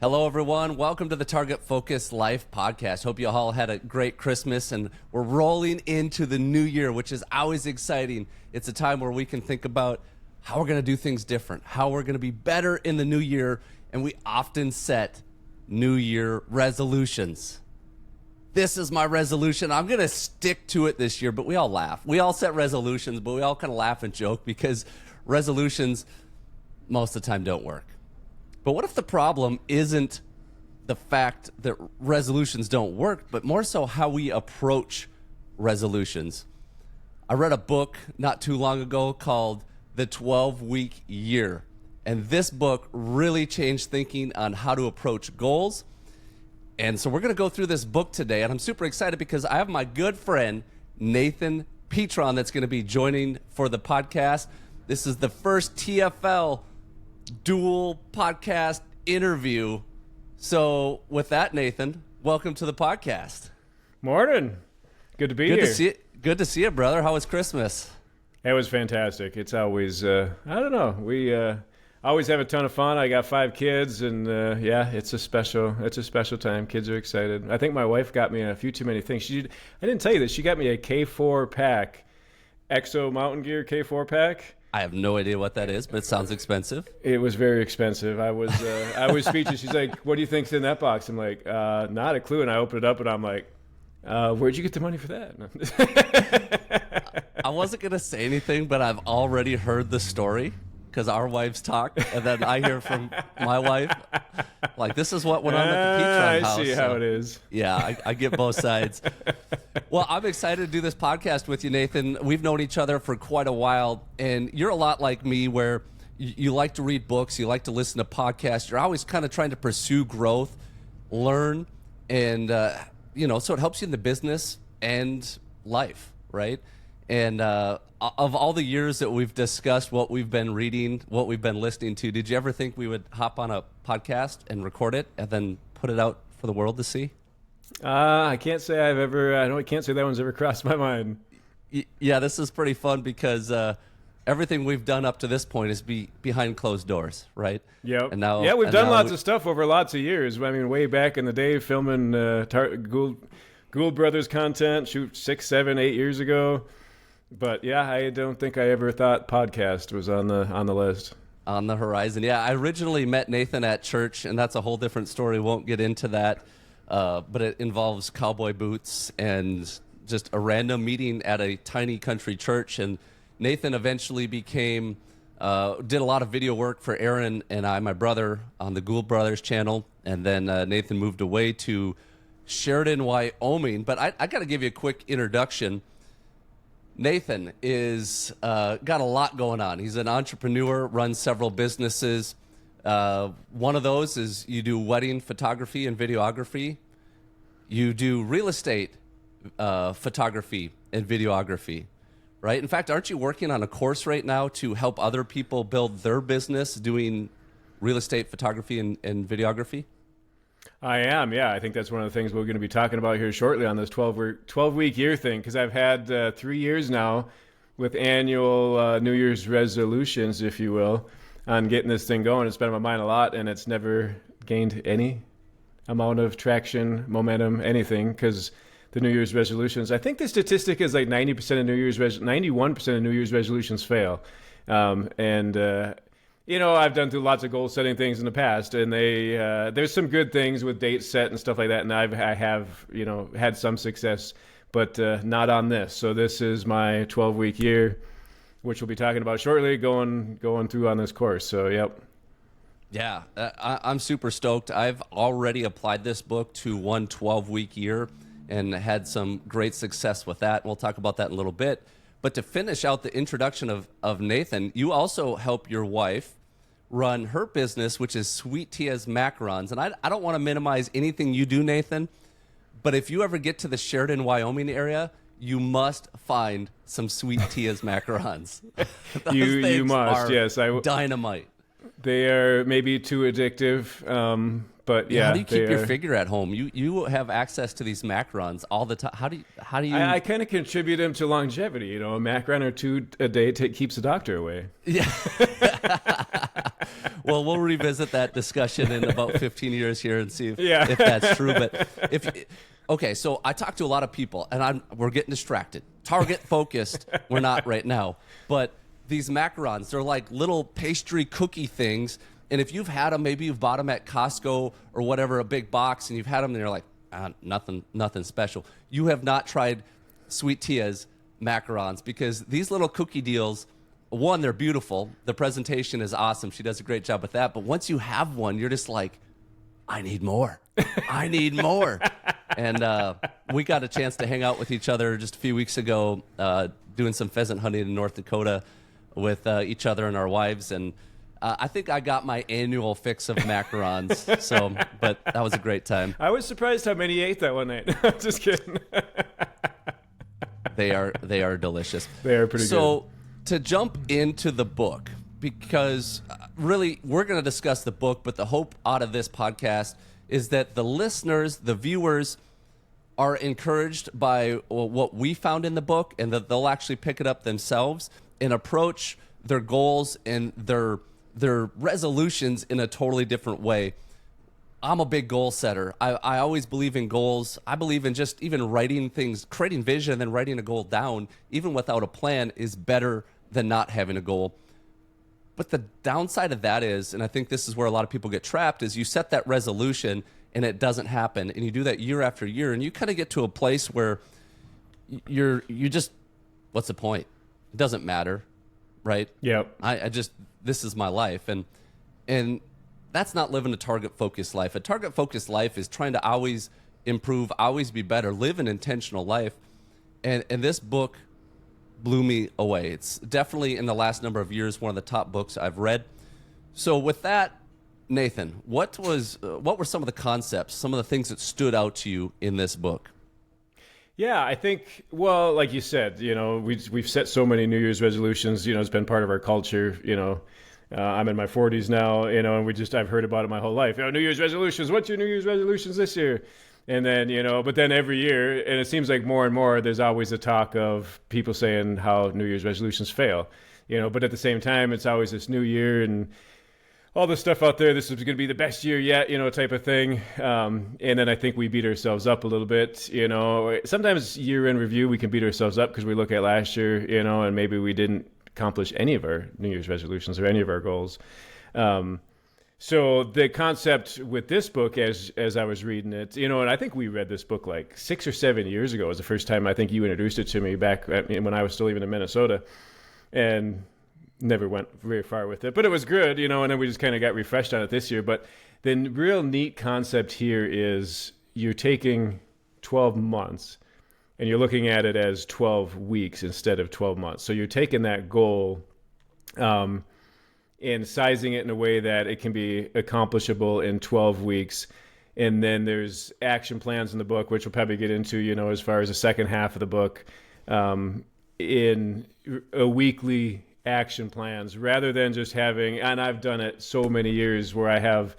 Hello, everyone. Welcome to the Target Focus Life podcast. Hope you all had a great Christmas, and we're rolling into the new year, which is always exciting. It's a time where we can think about how we're going to do things different, how we're going to be better in the new year, and we often set New Year resolutions. This is my resolution. I'm going to stick to it this year, but we all laugh. We all set resolutions, but we all kind of laugh and joke because resolutions most of the time don't work. But what if the problem isn't the fact that resolutions don't work, but more so how we approach resolutions? I read a book not too long ago called The 12-Week Year. And this book really changed thinking on how to approach goals. And so we're going to go through this book today. And I'm super excited because I have my good friend, Nathan Petron, that's going to be joining for the podcast. This is the first TFL dual podcast interview. So with that, Nathan, welcome to the podcast. Morning. Good to be here. Good to see you, brother. How was Christmas? It was fantastic. It's always, I don't know. We always have a ton of fun. I got 5 kids, and it's a special time. Kids are excited. I think my wife got me a few too many things. I didn't tell you this. She got me a K4 pack, Exo Mountain Gear K4 pack. I have no idea what that is, but it sounds expensive. It was very expensive. I was speechless. She's like, "What do you think's in that box?" I'm like, "Not a clue." And I opened it up, and I'm like, "Where'd you get the money for that?" I wasn't gonna say anything, but I've already heard the story because our wives talk, and then I hear from my wife, like, "This is what went on at the Petron house." I see how it is. Yeah, I get both sides. Well, I'm excited to do this podcast with you, Nathan. We've known each other for quite a while, and you're a lot like me where you like to read books, you like to listen to podcasts. You're always kind of trying to pursue growth, learn, and, so it helps you in the business and life, right? And of all the years that we've discussed what we've been reading, what we've been listening to, did you ever think we would hop on a podcast and record it and then put it out for the world to see? I can't say I've ever. I can't say that one's ever crossed my mind. Yeah, this is pretty fun because everything we've done up to this point is behind closed doors, right? Yep. And now, we've done lots of stuff over lots of years. I mean, way back in the day, filming Gould Brothers content, 6, 7, 8 years ago. But yeah, I don't think I ever thought podcast was on the list. On the horizon. Yeah, I originally met Nathan at church, and that's a whole different story. Won't get into that. But it involves cowboy boots and just a random meeting at a tiny country church. And Nathan eventually did a lot of video work for Aaron and I, my brother, on the Gould Brothers channel. And then Nathan moved away to Sheridan, Wyoming. But I got to give you a quick introduction. Nathan is got a lot going on. He's an entrepreneur, runs several businesses. One of those is you do wedding photography and videography. You do real estate photography and videography, right? In fact, aren't you working on a course right now to help other people build their business doing real estate photography and videography? I am, yeah. I think that's one of the things we're going to be talking about here shortly on this 12-week year thing, because I've had 3 years now with annual New Year's resolutions, if you will, on getting this thing going. It's been on my mind a lot, and it's never gained any amount of traction, momentum, anything, because the New Year's resolutions, I think the statistic is like 91% of New Year's resolutions fail. I've done through lots of goal setting things in the past, and there's some good things with dates set and stuff like that, and I have had some success, but not on this. So this is my 12-week year, which we'll be talking about shortly, going through on this course. So, yep. Yeah, I'm super stoked. I've already applied this book to one 12-week year and had some great success with that. We'll talk about that in a little bit. But to finish out the introduction of Nathan, you also help your wife run her business, which is Sweet Tia's Macarons. And I don't want to minimize anything you do, Nathan, but if you ever get to the Sheridan, Wyoming area, you must find some Sweet Tia's Macarons. You must, yes. Dynamite. They are maybe too addictive, but yeah. How do you keep your figure at home? You have access to these macarons all the time. How do you? I kind of contribute them to longevity. A macaron or two a day keeps the doctor away. Yeah. Well, we'll revisit that discussion in about 15 years here and see Yeah. if that's true. But okay, so I talk to a lot of people, and we're getting distracted. Target focused, we're not right now. But these macarons, they're like little pastry cookie things. And if you've had them, maybe you've bought them at Costco or whatever, a big box, and you've had them, and you're like, nothing special. You have not tried Sweet Tia's macarons, because these little cookie deals, one, they're beautiful. The presentation is awesome. She does a great job with that. But once you have one, you're just like, I need more. I need more. And we got a chance to hang out with each other just a few weeks ago, doing some pheasant hunting in North Dakota with each other and our wives. And I think I got my annual fix of macarons. But that was a great time. I was surprised how many you ate that one night. Just kidding. They are delicious. They are pretty good. So to jump into the book, because really we're going to discuss the book, but the hope out of this podcast is that the listeners, the viewers, are encouraged by what we found in the book, and that they'll actually pick it up themselves and approach their goals and their resolutions in a totally different way. I'm a big goal setter. I always believe in goals. I believe in just even writing things, creating vision, and then writing a goal down, even without a plan, is better than not having a goal. But the downside of that is, and I think this is where a lot of people get trapped, is you set that resolution and it doesn't happen. And you do that year after year, and you kind of get to a place where you just, what's the point? It doesn't matter, right? Yep. I just, this is my life. And that's not living a target-focused life. A target-focused life is trying to always improve, always be better, live an intentional life. And this book blew me away. It's definitely, in the last number of years, one of the top books I've read. So with that, Nathan, what were some of the concepts, some of the things that stood out to you in this book? Yeah, I think, well, like you said, we've set so many New Year's resolutions. It's been part of our culture. I'm in my 40s now, and I've heard about it my whole life. New Year's resolutions. What's your New Year's resolutions this year? And then, but then every year, and it seems like more and more, there's always a talk of people saying how New Year's resolutions fail, but at the same time, it's always this new year and all this stuff out there. This is going to be the best year yet, type of thing. And then I think we beat ourselves up a little bit, sometimes year-end review, we can beat ourselves up because we look at last year, and maybe we didn't accomplish any of our New Year's resolutions or any of our goals. So the concept with this book, as I was reading it, and I think we read this book like 6 or 7 years ago was the first time I think you introduced it to me back when I was still even in Minnesota, and never went very far with it. But it was good, and then we just kind of got refreshed on it this year. But the real neat concept here is you're taking 12 months and you're looking at it as 12 weeks instead of 12 months. So you're taking that goal and sizing it in a way that it can be accomplishable in 12 weeks. And then there's action plans in the book, which we'll probably get into, as far as the second half of the book, in a weekly action plans, rather than just having, and I've done it so many years where I have,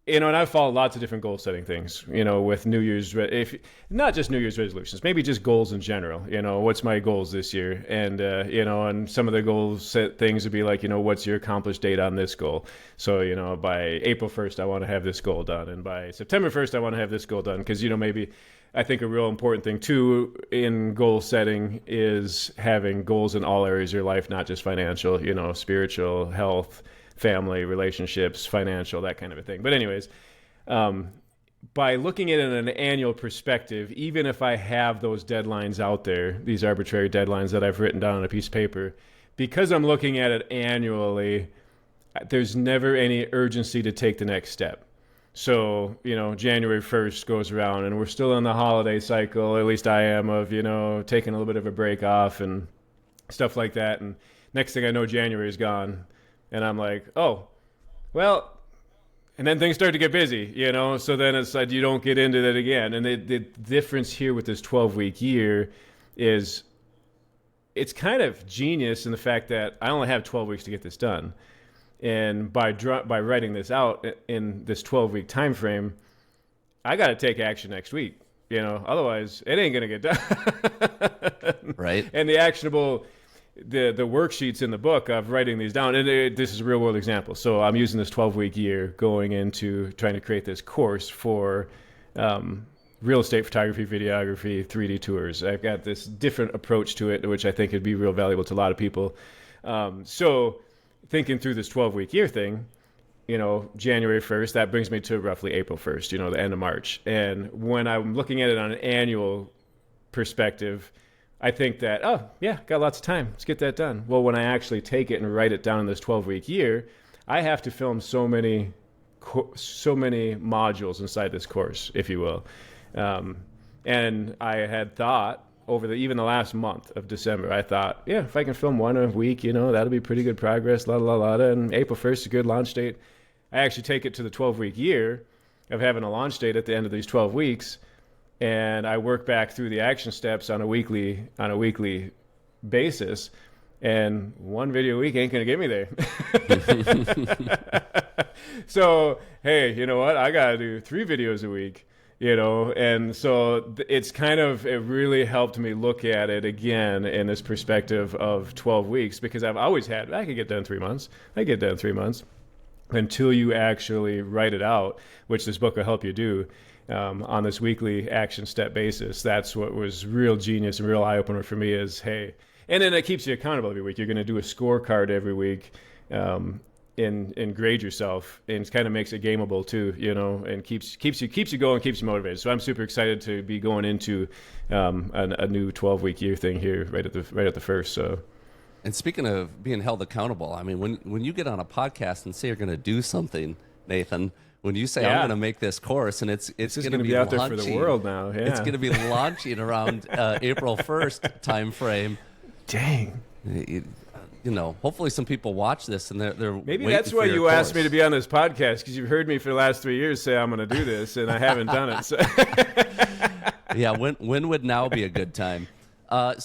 and I've followed lots of different goal setting things, with New Year's, if not just New Year's resolutions, maybe just goals in general, what's my goals this year? And, and some of the goals set things would be like, what's your accomplished date on this goal? So, by April 1st, I want to have this goal done. And by September 1st, I want to have this goal done. Cause maybe I think a real important thing too in goal setting is having goals in all areas of your life, not just financial, spiritual, health, family, relationships, financial, that kind of a thing. But anyways, by looking at it in an annual perspective, even if I have those deadlines out there, these arbitrary deadlines that I've written down on a piece of paper, because I'm looking at it annually, there's never any urgency to take the next step. So, January 1st goes around and we're still in the holiday cycle, at least I am, of, taking a little bit of a break off and stuff like that. And next thing I know, January is gone. And I'm like, oh, well, and then things start to get busy, so then it's like you don't get into that again. And the difference here with this 12-week year is it's kind of genius in the fact that I only have 12 weeks to get this done. And by writing this out in this 12-week time frame, I got to take action next week, otherwise it ain't going to get done. Right. And the actionable the worksheets in the book of writing these down, and this is a real world example. So I'm using this 12-week year going into trying to create this course for real estate photography, videography, 3D tours. I've got this different approach to it, which I think would be real valuable to a lot of people. So thinking through this 12-week year thing, January 1st, that brings me to roughly April 1st, the end of March. And when I'm looking at it on an annual perspective, I think that, oh, yeah, got lots of time. Let's get that done. Well, when I actually take it and write it down in this 12-week year, I have to film so many modules inside this course, if you will. And I had thought over even the last month of December, I thought, yeah, if I can film one a week, that'll be pretty good progress, and April 1st is a good launch date. I actually take it to the 12-week year of having a launch date at the end of these 12 weeks, and I work back through the action steps on a weekly basis, and one video a week ain't gonna get me there. So, hey, you know what? I gotta do 3 videos a week. And so it really helped me look at it again in this perspective of 12 weeks, because I've always had, I could get done in 3 months. I get done in 3 months until you actually write it out, which this book will help you do on this weekly action step basis. That's what was real genius and real eye opener for me is, hey, and then it keeps you accountable every week. You're going to do a scorecard every week. And grade yourself, and it kind of makes it gameable too, and keeps you going, keeps you motivated. So I'm super excited to be going into a new 12-week year thing here right at the first. So, and speaking of being held accountable, I mean, when you get on a podcast and say you're going to do something, Nathan, when you say I'm going to make this course, and it's going to be out there for the world now, it's going to be launching around April 1st time frame. Dang. Hopefully some people watch this and they're maybe that's why you asked me to be on this podcast, because you've heard me for the last 3 years say I'm going to do this, and I haven't done it. So. Yeah, when would now be a good time? A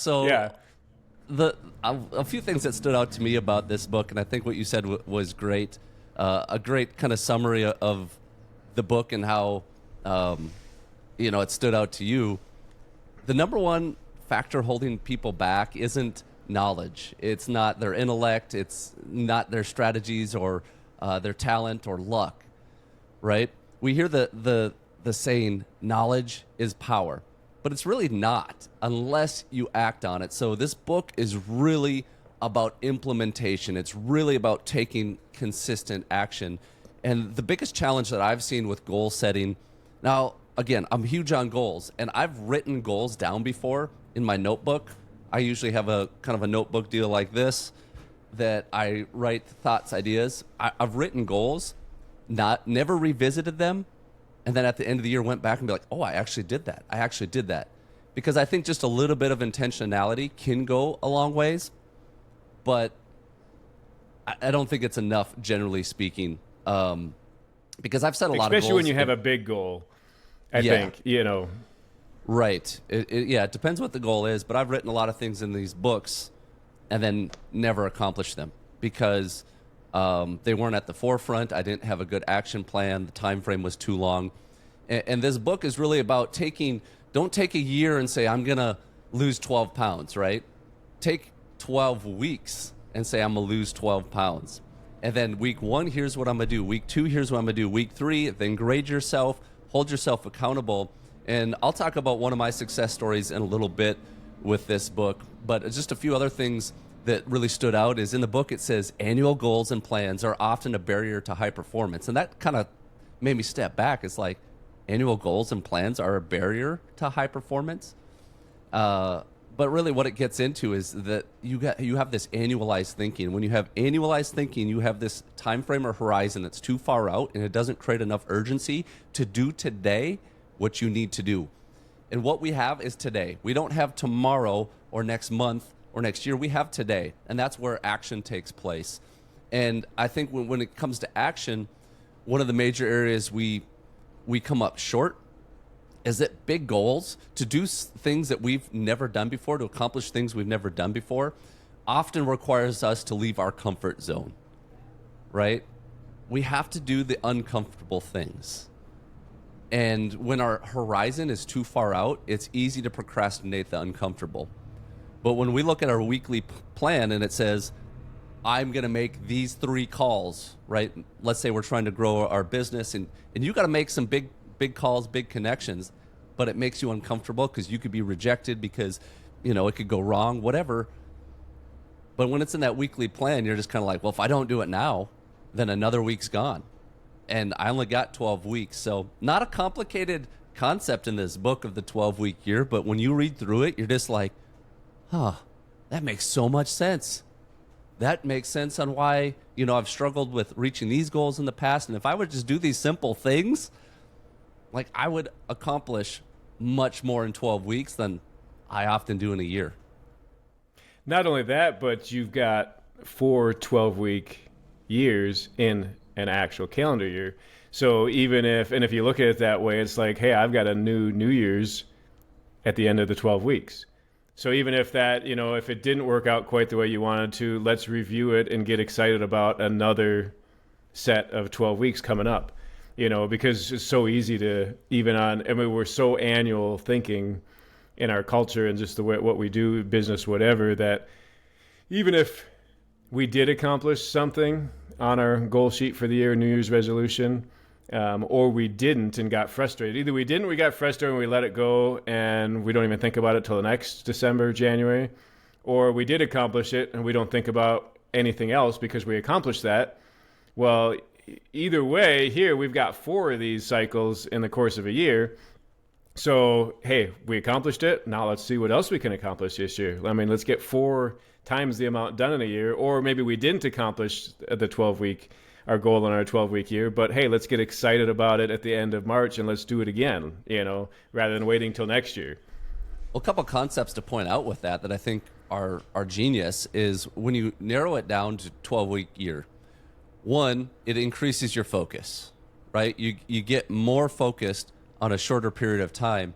few things that stood out to me about this book, and I think what you said was great. A great kind of summary of the book and how it stood out to you. The number one factor holding people back isn't knowledge. It's not their intellect. It's not their strategies or their talent or luck, right? We hear the saying, knowledge is power, but it's really not unless you act on it. So this book is really about implementation. It's really about taking consistent action. And the biggest challenge that I've seen with goal setting, now, again, I'm huge on goals, and I've written goals down before in my notebook. I usually have a kind of a notebook deal like this that I write thoughts, ideas. I've written goals, never revisited them, and then at the end of the year went back and be like, oh, I actually did that. Because I think just a little bit of intentionality can go a long ways, but I don't think it's enough, generally speaking, because I've set a lot of goals. Especially when you have a big goal, I think. Right. It depends what the goal is, but I've written a lot of things in these books and then never accomplished them because they weren't at the forefront. I didn't have a good action plan. The time frame was too long. And this book is really about don't take a year and say, I'm going to lose 12 pounds, right? Take 12 weeks and say, I'm going to lose 12 pounds. And then week 1, here's what I'm going to do. Week 2, here's what I'm going to do. Week 3, then grade yourself, hold yourself accountable. And I'll talk about one of my success stories in a little bit with this book. But just a few other things that really stood out is in the book it says annual goals and plans are often a barrier to high performance. And that kind of made me step back. It's like annual goals and plans are a barrier to high performance. But really what it gets into is that you have this annualized thinking. When you have annualized thinking, you have this time frame or horizon that's too far out, and it doesn't create enough urgency to do today what you need to do. And what we have is today. We don't have tomorrow or next month or next year. We have today, and that's where action takes place. And I think when it comes to action, one of the major areas we come up short is that big goals, to do things that we've never done before, to accomplish things we've never done before, often requires us to leave our comfort zone, right? We have to do the uncomfortable things. And when our horizon is too far out, it's easy to procrastinate the uncomfortable. But when we look at our weekly plan and it says, I'm going to make these 3 calls, right? Let's say we're trying to grow our business and you got to make some big calls, big connections, but it makes you uncomfortable because you could be rejected because, it could go wrong, whatever. But when it's in that weekly plan, you're just kind of like, well, if I don't do it now, then another week's gone. And I only got 12 weeks. So not a complicated concept in this book of the 12-week year, but when you read through it, you're just like, that makes so much sense. That makes sense on why, I've struggled with reaching these goals in the past. And if I would just do these simple things, like I would accomplish much more in 12 weeks than I often do in a year. Not only that, but you've got 4 12-week years in an actual calendar year. So even if you look at it that way, it's like, hey, I've got a New Year's at the end of the 12 weeks. So even if that, if it didn't work out quite the way you wanted to, let's review it and get excited about another set of 12 weeks coming up, because it's so easy to we're so annual thinking in our culture and just the way what we do, business, whatever, that even if we did accomplish something on our goal sheet for the year, New Year's resolution, or we didn't and got frustrated. Either we didn't, we got frustrated and we let it go and we don't even think about it till the next December, January, or we did accomplish it and we don't think about anything else because we accomplished that. Well, either way, here we've got 4 of these cycles in the course of a year. So, hey, we accomplished it. Now let's see what else we can accomplish this year. I mean, let's get 4 times the amount done in a year, or maybe we didn't accomplish the 12-week, our goal in our 12-week year, but hey, let's get excited about it at the end of March and let's do it again, rather than waiting till next year. Well, a couple concepts to point out with that I think are genius is when you narrow it down to 12-week year, one, it increases your focus, right? You get more focused on a shorter period of time.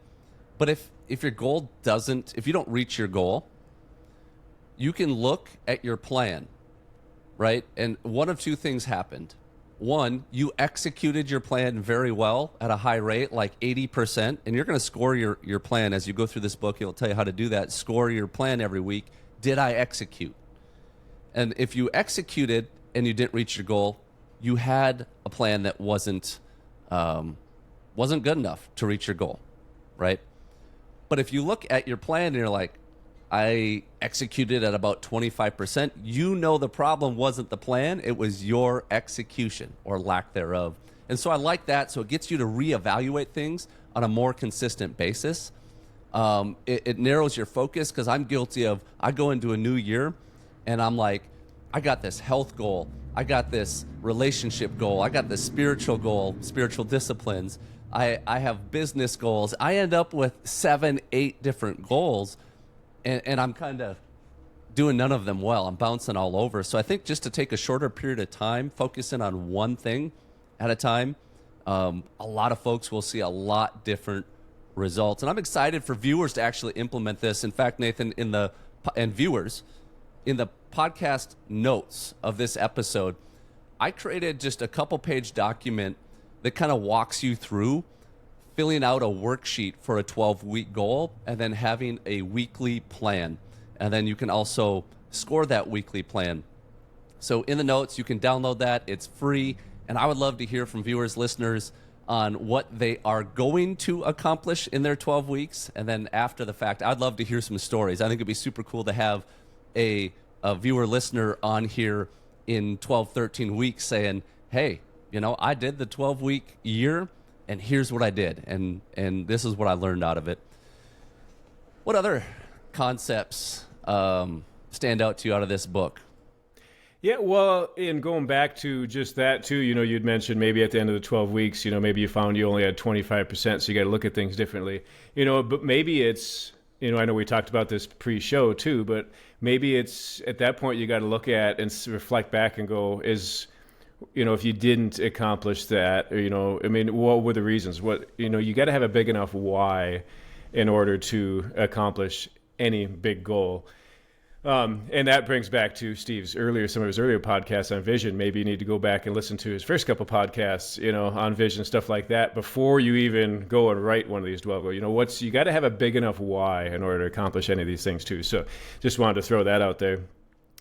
But if your goal if you don't reach your goal, you can look at your plan, right? And one of 2 things happened. One, you executed your plan very well at a high rate, like 80%, and you're going to score your plan as you go through this book. It'll tell you how to do that. Score your plan every week. Did I execute? And if you executed and you didn't reach your goal, you had a plan that wasn't good enough to reach your goal, right? But if you look at your plan and you're like, I executed at about 25%, the problem wasn't the plan, it was your execution or lack thereof. And so I like that. So it gets you to reevaluate things on a more consistent basis. It narrows your focus because I'm guilty of, I go into a new year and I'm like, I got this health goal, I got this relationship goal, I got this spiritual goal, spiritual disciplines, I have business goals. I end up with 7, 8 different goals, and I'm kind of doing none of them well. I'm bouncing all over. So I think just to take a shorter period of time, focusing on one thing at a time, a lot of folks will see a lot different results. And I'm excited for viewers to actually implement this. In fact, Nathan, and viewers, in the podcast notes of this episode, I created just a couple-page document that kind of walks you through filling out a worksheet for a 12-week goal and then having a weekly plan. And then you can also score that weekly plan. So in the notes, you can download that. It's free. And I would love to hear from viewers, listeners, on what they are going to accomplish in their 12 weeks. And then after the fact, I'd love to hear some stories. I think it'd be super cool to have a viewer listener on here in 12, 13 weeks saying, hey, I did the 12-week year and here's what I did. And this is what I learned out of it. What other concepts stand out to you out of this book? Yeah, well, in going back to just that too, you'd mentioned maybe at the end of the 12 weeks, maybe you found you only had 25%, so you got to look at things differently. But maybe it's, I know we talked about this pre-show too, but maybe it's at that point you got to look at and reflect back and go, if you didn't accomplish that, what were the reasons? You got to have a big enough why in order to accomplish any big goal. And that brings back to some of his earlier podcasts on vision. Maybe you need to go back and listen to his first couple podcasts, on vision, stuff like that, before you even go and write one of these 12 goals. You got to have a big enough why in order to accomplish any of these things too. So just wanted to throw that out there.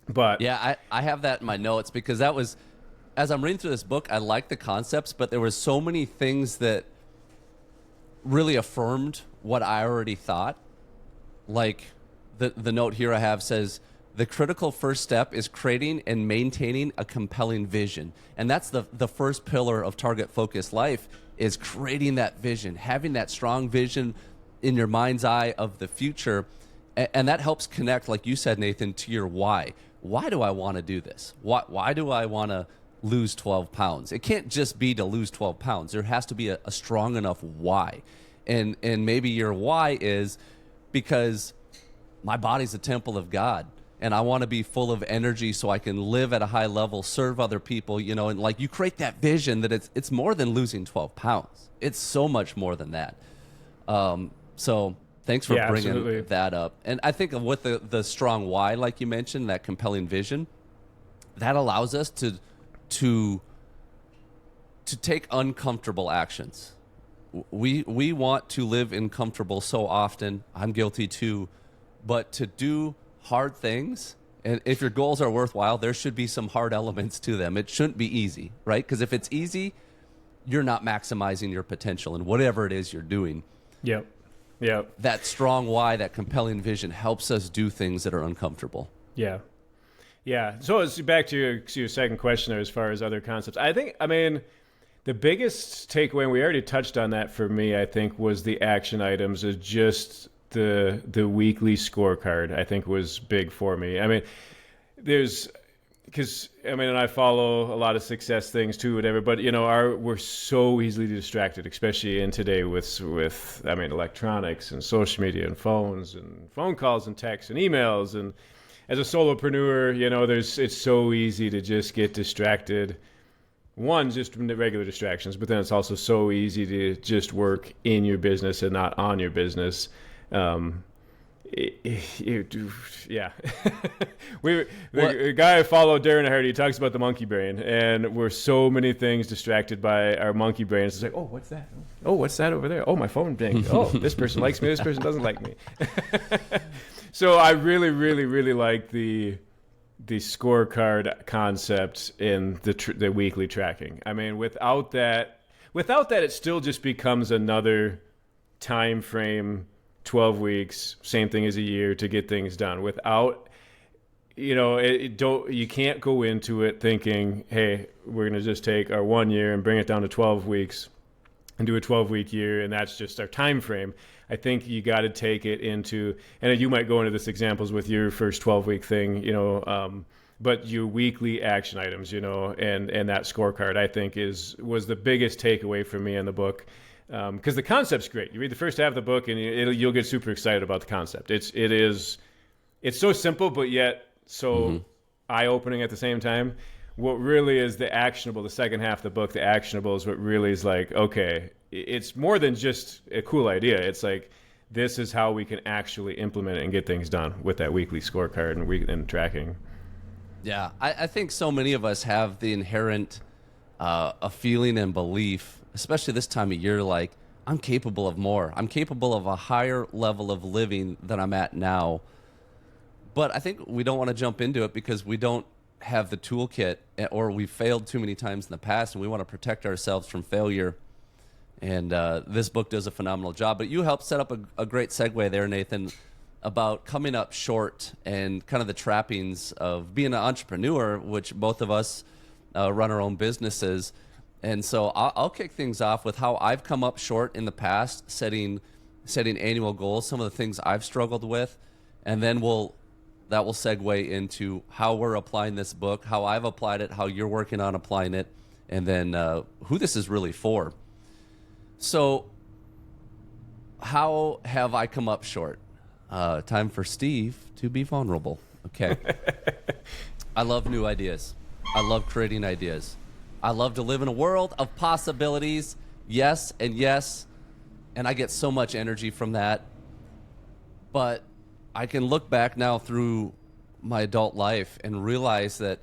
But yeah, I have that in my notes because that was, as I'm reading through this book, I like the concepts, but there were so many things that really affirmed what I already thought. Like the note here I have says, the critical first step is creating and maintaining a compelling vision. And that's the first pillar of target focused life, is creating that vision, having that strong vision in your mind's eye of the future. And that helps connect, like you said, Nathan, to your why. Why do I want to do this? Why do I want to lose 12 pounds? It can't just be to lose 12 pounds. There has to be a strong enough why. And maybe your why is because my body's a temple of God, and I want to be full of energy so I can live at a high level, serve other people, and like you create that vision that it's more than losing 12 pounds. It's so much more than that. So thanks for bringing absolutely. that up. And I think with the strong why, like you mentioned, that compelling vision, that allows us to take uncomfortable actions. We want to live in comfortable so often. I'm guilty too. But to do hard things, and if your goals are worthwhile, there should be some hard elements to them. It shouldn't be easy, right? Because if it's easy, you're not maximizing your potential in whatever it is you're doing. Yep. That strong why, that compelling vision helps us do things that are uncomfortable. Yeah. So it's back to your second question there as far as other concepts. The biggest takeaway, and we already touched on that for me, I think, was the action items. Is just the weekly scorecard, I think, was big for me. And I follow a lot of success things too, whatever, but we're so easily distracted, especially in today with electronics and social media and phones and phone calls and texts and emails. And as a solopreneur, it's so easy to just get distracted. One, just from the regular distractions, but then it's also so easy to just work in your business and not on your business. The guy I follow, Darren Hardy, he talks about the monkey brain, and we're so many things distracted by our monkey brains. It's like, oh, what's that? Oh, what's that over there? Oh, my phone dinged. Oh, this person likes me. This person doesn't like me. So I really, really, really like the scorecard concept in the weekly tracking. Without that, it still just becomes another time frame. 12 weeks, same thing as a year to get things done. Without, you can't go into it thinking, hey, we're going to just take our 1 year and bring it down to 12 weeks and do a 12-week year, and that's just our time frame. I think you got to take it into, and you might go into this examples with your first 12-week thing, but your weekly action items, and that scorecard, I think was the biggest takeaway for me in the book. Because the concept's great. You read the first half of the book, and you'll get super excited about the concept. It's so simple, but yet so eye-opening at the same time. What really is the second half of the book, the actionable is what really is like, okay, it's more than just a cool idea. It's like, this is how we can actually implement it and get things done with that weekly scorecard and tracking. Yeah, I think so many of us have the inherent a feeling and belief, especially this time of year, like, I'm capable of more. I'm capable of a higher level of living than I'm at now. But I think we don't want to jump into it because we don't have the toolkit, or we've failed too many times in the past, and we want to protect ourselves from failure. And this book does a phenomenal job. But you helped set up a great segue there, Nathan, about coming up short and kind of the trappings of being an entrepreneur, which both of us run our own businesses. And so I'll kick things off with how I've come up short in the past, setting annual goals, some of the things I've struggled with, and then that will segue into how we're applying this book, how I've applied it, how you're working on applying it, and then who this is really for. So how have I come up short? Time for Steve to be vulnerable. Okay. I love new ideas. I love creating ideas. I love to live in a world of possibilities. Yes and yes. And I get so much energy from that. But I can look back now through my adult life and realize that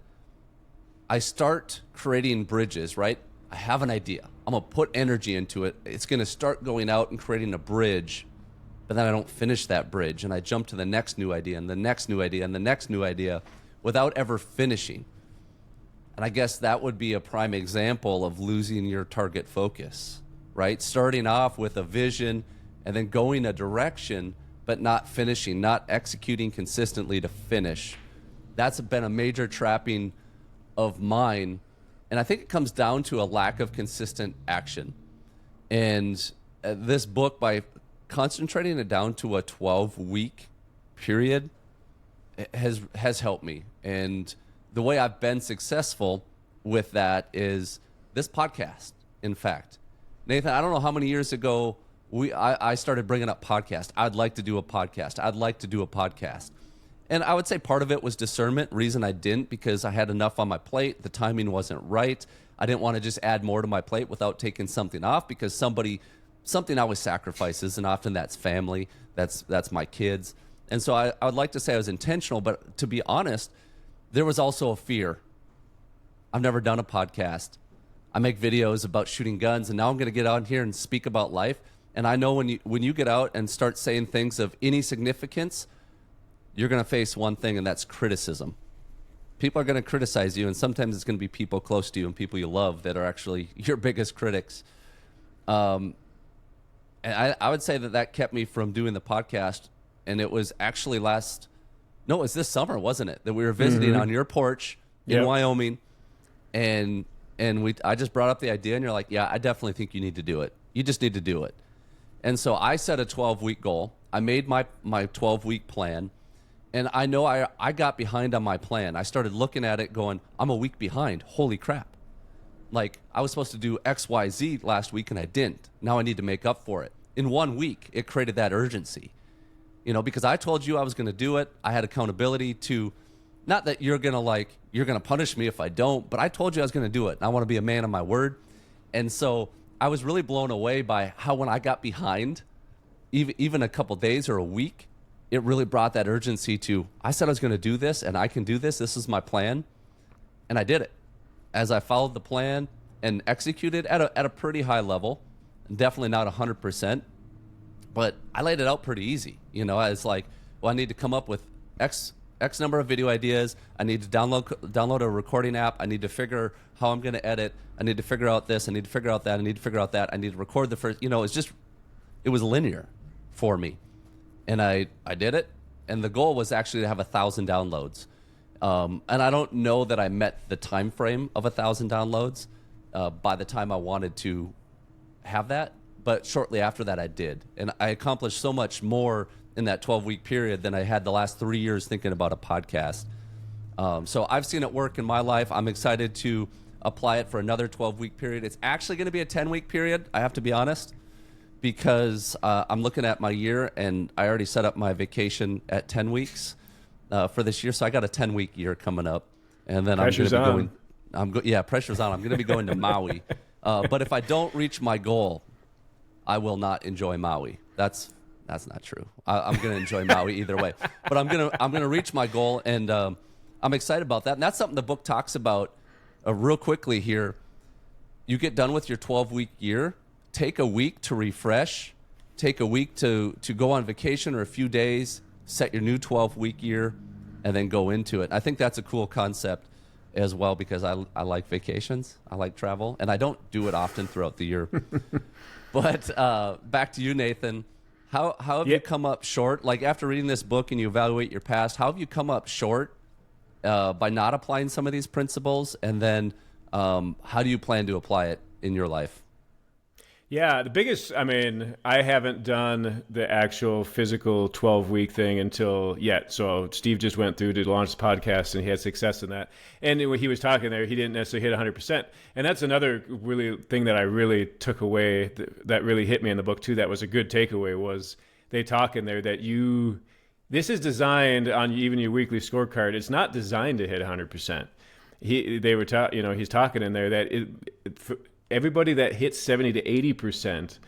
I start creating bridges, right? I have an idea. I'm going to put energy into it. It's going to start going out and creating a bridge, but then I don't finish that bridge. And I jump to the next new idea and the next new idea and the next new idea without ever finishing. And I guess that would be a prime example of losing your target focus, right? Starting off with a vision and then going a direction, but not finishing, not executing consistently to finish. That's been a major trapping of mine. And I think it comes down to a lack of consistent action. And this book, by concentrating it down to a 12-week period, has helped me. And the way I've been successful with that is this podcast, in fact. Nathan, I don't know how many years ago I started bringing up podcast. I'd like to do a podcast. I'd like to do a podcast. And I would say part of it was discernment. Reason I didn't, because I had enough on my plate. The timing wasn't right. I didn't want to just add more to my plate without taking something off, because something always sacrifices, and often that's family. That's my kids. And so I would like to say I was intentional, but to be honest, there was also a fear. I've never done a podcast. I make videos about shooting guns, and now I'm going to get out here and speak about life. And I know when you get out and start saying things of any significance, you're going to face one thing, and that's criticism. People are going to criticize you, and sometimes it's going to be people close to you and people you love that are actually your biggest critics. And I would say that kept me from doing the podcast. And it was actually it was this summer, wasn't it? That we were visiting on your porch in Wyoming. And I just brought up the idea, and you're like, yeah, I definitely think you need to do it. You just need to do it. And so I set a 12-week goal. I made my 12-week plan. And I know I got behind on my plan. I started looking at it going, I'm a week behind. Holy crap. Like, I was supposed to do X, Y, Z last week, and I didn't. Now I need to make up for it. In 1 week, it created that urgency. Because I told you I was going to do it. I had accountability to, not that you're going to punish me if I don't, but I told you I was going to do it. And I want to be a man of my word. And so I was really blown away by how when I got behind, even a couple days or a week, it really brought that urgency to, I said I was going to do this, and I can do this. This is my plan. And I did it. As I followed the plan and executed at a pretty high level, definitely not 100%, but I laid it out pretty easy. I was like, well, I need to come up with X number of video ideas. I need to download a recording app. I need to figure how I'm going to edit. I need to figure out this. I need to figure out that. I need to figure out that. I need to record the first. It was linear for me. And I did it. And the goal was actually to have 1,000 downloads. And I don't know that I met the time frame of 1,000 downloads by the time I wanted to have that. But shortly after that, I did. And I accomplished so much more in that 12-week period than I had the last 3 years thinking about a podcast. So I've seen it work in my life. I'm excited to apply it for another 12-week period. It's actually going to be a 10-week period, I have to be honest, because I'm looking at my year, and I already set up my vacation at 10 weeks for this year. So I got a 10-week year coming up. And then pressure's I'm going to be going. Pressure's on. I'm going to be going to Maui. But if I don't reach my goal, I will not enjoy Maui. That's not true. I'm going to enjoy Maui either way. But I'm gonna reach my goal, and I'm excited about that. And that's something the book talks about real quickly here. You get done with your 12-week year, take a week to refresh, take a week to go on vacation or a few days, set your new 12-week year, and then go into it. I think that's a cool concept as well, because I like vacations. I like travel, and I don't do it often throughout the year. But back to you, Nathan. How have you come up short? Like, after reading this book and you evaluate your past, how have you come up short by not applying some of these principles? And then how do you plan to apply it in your life? Yeah, the biggest, I haven't done the actual physical 12-week thing until yet. So Steve just went through to launch the podcast, and he had success in that. And when he was talking there, he didn't necessarily hit 100%. And that's another really thing that I really took away that really hit me in the book too. That was a good takeaway, was they talk in there that this is designed on even your weekly scorecard. It's not designed to hit 100%. He's talking in there that everybody that hits 70 to 80%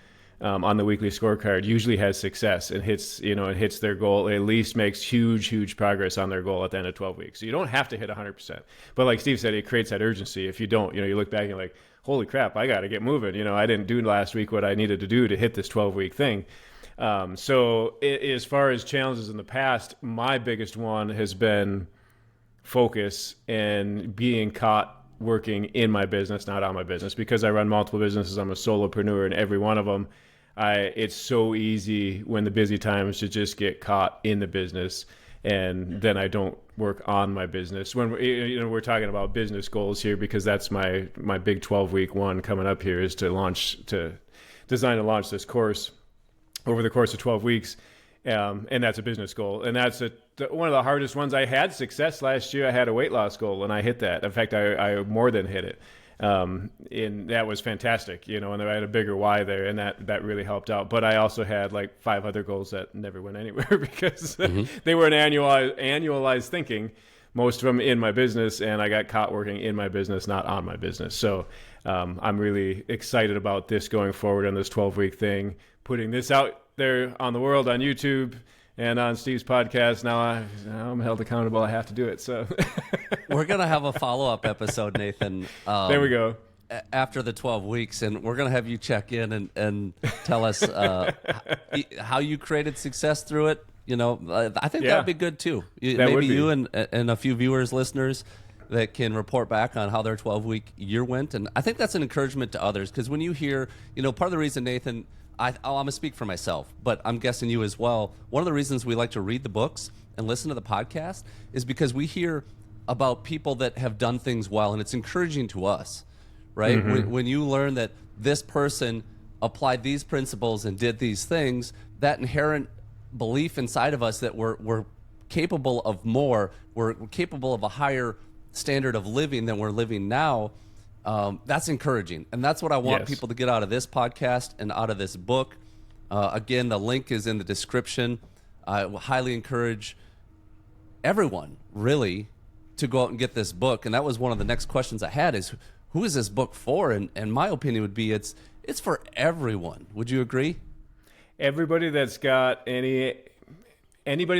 on the weekly scorecard usually has success and hits their goal, at least makes huge progress on their goal at the end of 12 weeks. So you don't have to hit 100%. But like Steve said, it creates that urgency. If you don't, you look back and you're like, holy crap, I got to get moving. I didn't do last week what I needed to do to hit this 12-week thing. So as far as challenges in the past, my biggest one has been focus and being caught working in my business, not on my business, because I run multiple businesses. I'm a solopreneur in every one of them. It's so easy when the busy times to just get caught in the business, and then I don't work on my business. When we're talking about business goals here, because that's my big 12-week one coming up here, is to design and launch this course over the course of 12 weeks. And that's a business goal. And that's one of the hardest ones. I had success last year. I had a weight loss goal and I hit that. In fact, I more than hit it. And that was fantastic, and I had a bigger why there, and that really helped out. But I also had like 5 other goals that never went anywhere because they were an annualized thinking, most of them in my business, and I got caught working in my business, not on my business. So I'm really excited about this going forward on this 12-week thing, putting this out there on the world, on YouTube and on Steve's podcast. Now I'm held accountable. I have to do it. So we're going to have a follow-up episode, Nathan. There we go. After the 12 weeks, and we're going to have you check in and tell us how you created success through it. I think that'd be good too. Maybe you and a few viewers, listeners, that can report back on how their 12-week year went. And I think that's an encouragement to others, because when you hear, part of the reason, Nathan, I'm going to speak for myself, but I'm guessing you as well. One of the reasons we like to read the books and listen to the podcast is because we hear about people that have done things well, and it's encouraging to us, right? Mm-hmm. When you learn that this person applied these principles and did these things, that inherent belief inside of us that we're capable of more, we're capable of a higher standard of living than we're living now, that's encouraging. And that's what I want people to get out of this podcast and out of this book. Again, the link is in the description. I will highly encourage everyone, really, to go out and get this book. And that was one of the next questions I had, is who is this book for? And my opinion would be it's for everyone. Would you agree? Everybody that's got anybody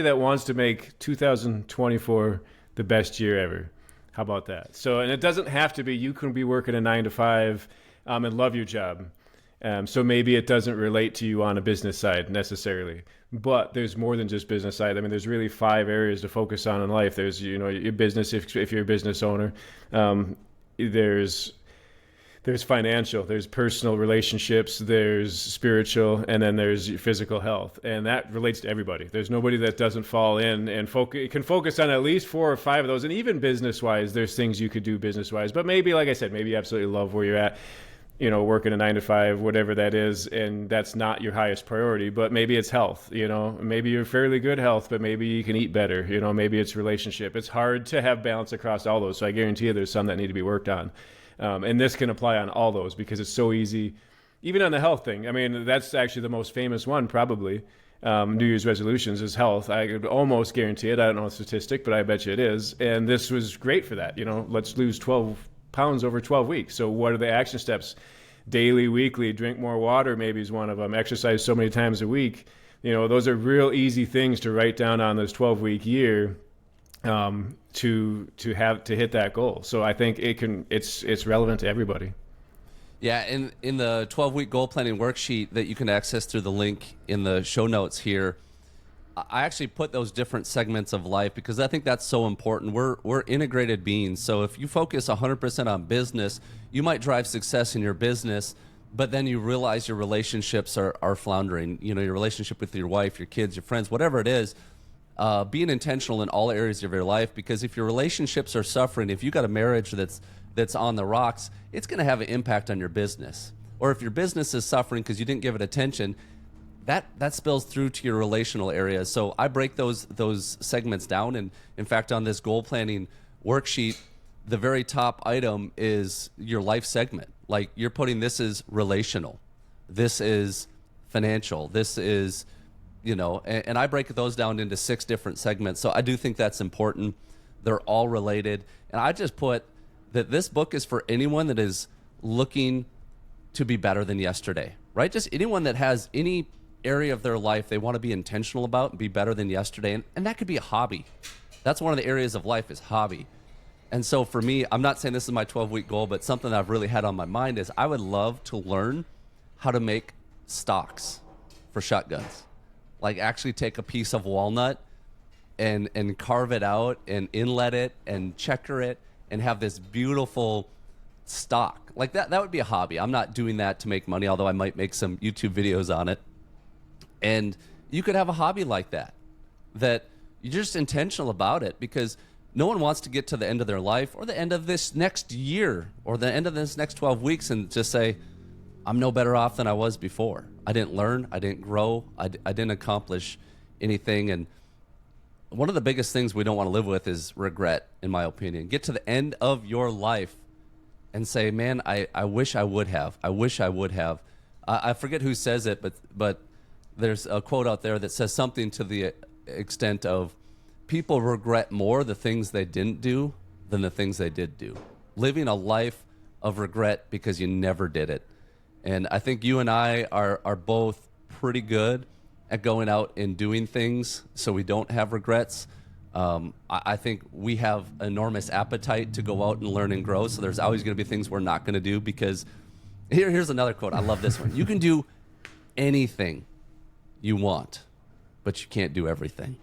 that wants to make 2024 the best year ever. How about that? So, and it doesn't have to be, you can be working a 9 to 5 and love your job. So maybe it doesn't relate to you on a business side necessarily, but there's more than just business side. I mean, there's really 5 areas to focus on in life. There's, your business, if you're a business owner, there's financial, there's personal relationships, there's spiritual, and then there's physical health. And that relates to everybody. There's nobody that doesn't fall in and can focus on at least 4 or 5 of those. And even business-wise, there's things you could do business-wise. But maybe, like I said, maybe you absolutely love where you're at, working a 9 to 5, whatever that is, and that's not your highest priority. But maybe it's health, maybe you're fairly good health, but maybe you can eat better, maybe it's relationship. It's hard to have balance across all those. So I guarantee you there's some that need to be worked on. And this can apply on all those because it's so easy, even on the health thing. I mean, that's actually the most famous one, probably. New Year's resolutions is health. I could almost guarantee it. I don't know the statistic, but I bet you it is. And this was great for that. Let's lose 12 pounds over 12 weeks. So what are the action steps? Daily, weekly, drink more water maybe is one of them. Exercise so many times a week. Those are real easy things to write down on this 12-week year. To hit that goal. So I think it's relevant to everybody. Yeah, in the 12-week goal planning worksheet that you can access through the link in the show notes here, I actually put those different segments of life because I think that's so important. We're integrated beings. So if you focus 100% on business, you might drive success in your business, but then you realize your relationships are floundering. Your relationship with your wife, your kids, your friends, whatever it is. Being intentional in all areas of your life, because if your relationships are suffering, if you got a marriage that's on the rocks, it's going to have an impact on your business. Or if your business is suffering because you didn't give it attention, that spills through to your relational areas. So I break those segments down, and in fact, on this goal planning worksheet, the very top item is your life segment. Like you're putting, this is relational, this is financial, this is and I break those down into 6 different segments. So I do think that's important. They're all related. And I just put that this book is for anyone that is looking to be better than yesterday, right? Just anyone that has any area of their life they want to be intentional about and be better than yesterday. And that could be a hobby. That's one of the areas of life is hobby. And so for me, I'm not saying this is my 12-week goal, but something that I've really had on my mind is I would love to learn how to make stocks for shotguns. Like actually take a piece of walnut and carve it out and inlet it and checker it and have this beautiful stock. Like that would be a hobby. I'm not doing that to make money, although I might make some YouTube videos on it. And you could have a hobby like that you're just intentional about it, because no one wants to get to the end of their life or the end of this next year or the end of this next 12 weeks and just say, I'm no better off than I was before. I didn't learn. I didn't grow. I didn't accomplish anything. And one of the biggest things we don't want to live with is regret, in my opinion. Get to the end of your life and say, man, I wish I would have. I wish I would have. I forget who says it, but there's a quote out there that says something to the extent of people regret more the things they didn't do than the things they did do. Living a life of regret because you never did it. And I think you and I are both pretty good at going out and doing things so we don't have regrets. I think we have enormous appetite to go out and learn and grow, so there's always going to be things we're not going to do, because here's another quote. I love this one. You can do anything you want, but you can't do everything,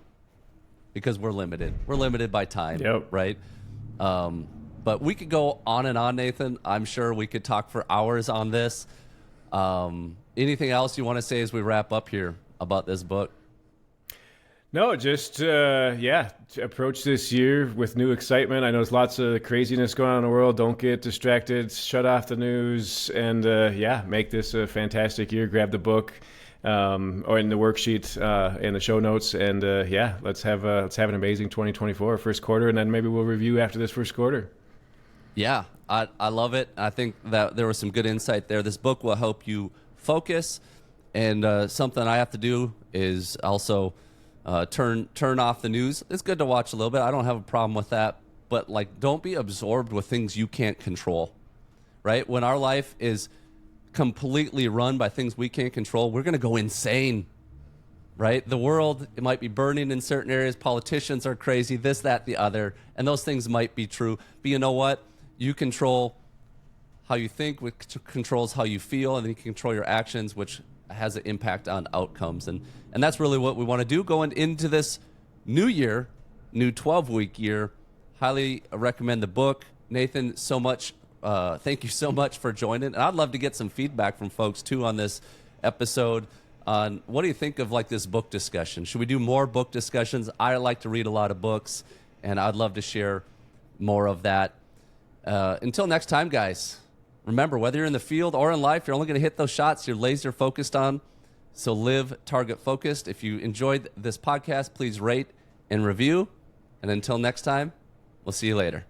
because we're limited. We're limited by time, right? But we could go on and on, Nathan. I'm sure we could talk for hours on this. Anything else you want to say as we wrap up here about this book? No, just, approach this year with new excitement. I know there's lots of craziness going on in the world. Don't get distracted. Shut off the news. And, make this a fantastic year. Grab the book or in the worksheet in the show notes. And, let's have an amazing 2024 first quarter. And then maybe we'll review after this first quarter. Yeah, I love it. I think that there was some good insight there. This book will help you focus. And something I have to do is also turn off the news. It's good to watch a little bit. I don't have a problem with that. But don't be absorbed with things you can't control, right? When our life is completely run by things we can't control, we're going to go insane, right? The world, it might be burning in certain areas. Politicians are crazy, this, that, the other. And those things might be true. But you know what? You control how you think, which controls how you feel, and then you can control your actions, which has an impact on outcomes. And that's really what we want to do going into this new year, new 12-week year. Highly recommend the book. Nathan, so much. Thank you so much for joining. And I'd love to get some feedback from folks, too, on this episode. On what do you think of this book discussion? Should we do more book discussions? I like to read a lot of books, and I'd love to share more of that. Until next time, guys, remember, whether you're in the field or in life, you're only going to hit those shots you're laser focused on. So live target focused. If you enjoyed this podcast, please rate and review. And until next time, we'll see you later.